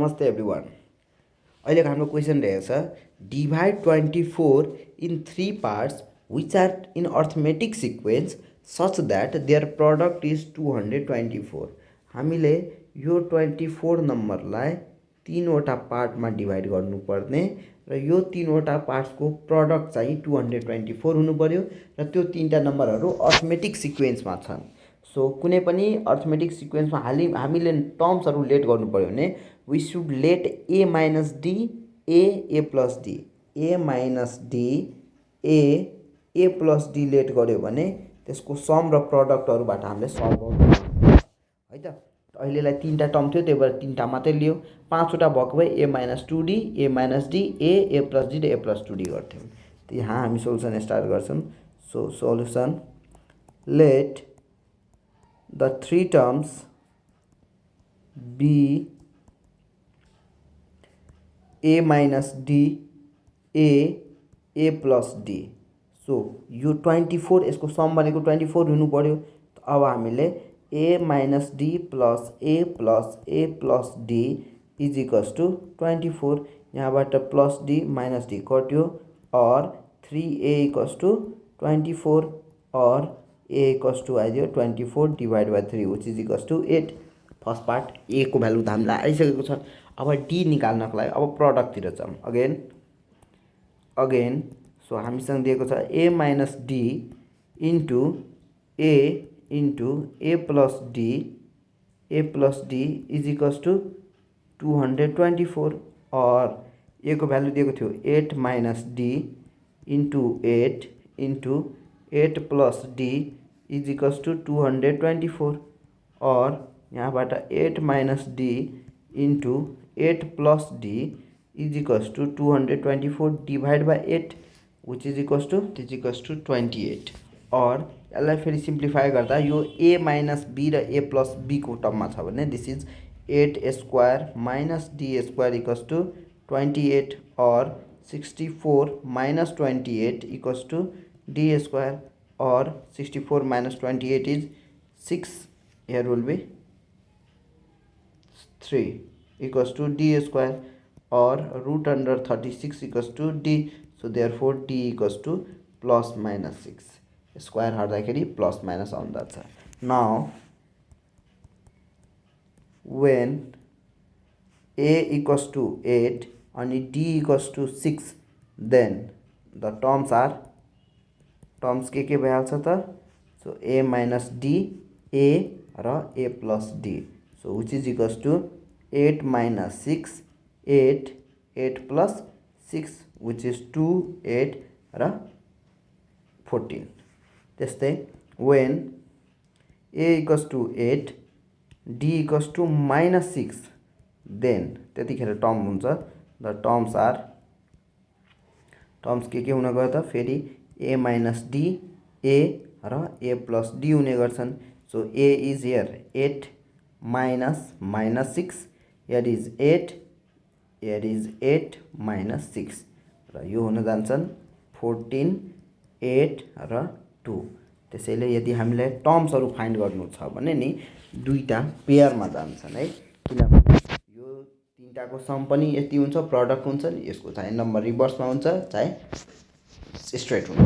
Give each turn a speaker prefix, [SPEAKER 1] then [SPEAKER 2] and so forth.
[SPEAKER 1] नमस्ते एभ्रिवान। अहिलेको हाम्रो क्वेसन रहेको छ divide 24 in 3 parts which are in arithmetic sequence such that their product is 224। हामीले यो 24 नम्बरलाई 3वटा पार्टमा डिभाइड गर्नुपर्ने र यो 3वटा पार्ट्सको प्रडक्ट चाहिँ 224 हुनु पर्यो र त्यो 3टा नम्बरहरू अर्थमेटिक सिक्वेन्समा छन्। सो कुनै पनि अर्थमेटिक सिक्वेन्समा हामीले टर्म्सहरू लेट गर्नु पर्यो भने we should let a minus d a plus d a minus d a plus d let गर्यो भने त्यसको सम र प्रडक्टहरुबाट हामीले सल्भ गर्नु है त। अहिलेलाई 3टा टर्म थियो त्यही भएर 3टा मात्रै लियो। 5वटा भएको भए a minus 2d a minus d a plus d र a plus 2d गर्थ्यौं। त यहाँ हामी सोलुसन स्टार्ट गर्छौं। So solution let the 3 terms be a minus d a plus d। So यो 24 यसको सम भनेको 24 हुनु पर्यो। अब हामीले a minus d plus a plus d is equals to 24। यहाँबाट प्लस d माइनस d कट्यो और 3a इक्वल्स टु 24 और a इक्वल्स टु आइदियो 24 divide by 3 which is equals to 8। First part a को भ्यालु त हामीलाई आइसकेको छ। अब d निकाल्नको लागि अब प्रडक्टतिर जाउँ। अगेन सो हामीसँग दिएको छ a minus d into a plus d is equals to 224 और a को भ्यालु दिएको थियो 8 minus d into 8 plus d is equals to 224 और यहाँबाट 8 minus d into 8 plus d is equals to 224 divide by 8 which is equals to 28 और यसलाई फेरि simplify गर्दा यो a minus b र a plus b को टर्ममा छ भने this is 8 square minus d square equals to 28 और 64 minus 28 equals to d square और 64 minus 28 is 6। here will be 3 equals to d square or root under 36 equals to d। so therefore d equals to plus minus 6 square हार्दाखेरि plus minus आउँदा छ। now when a equals to 8 and d equals to 6 then the terms के भइहाल्छ त। so a minus d a र a plus d so which is equals to 8 minus 6 8 plus 6 which is 2 8 र 14। त्यस्तै when a equals to 8 d equals to minus 6 then त्यतिखेर term हुन्छ the terms के हुन गयो त फेरि a minus d a र a plus d हुने गर्छन्। so a is here 8 minus 6 here is 8 minus 6 र यो हुन जान्छन् 14 8 र 2। त्यसैले यदि हामीले टर्म्सहरू फाइन्ड गर्नु छ भने नि दुईटा पेयरमा जान्छन् है, किनभने यो तीनटाको सम पनि यति हुन्छ, प्रडक्ट हुन्छ नि, यसको चाहे नम्बर रिभर्समा हुन्छ चाहे स्ट्रेट हुन्छ।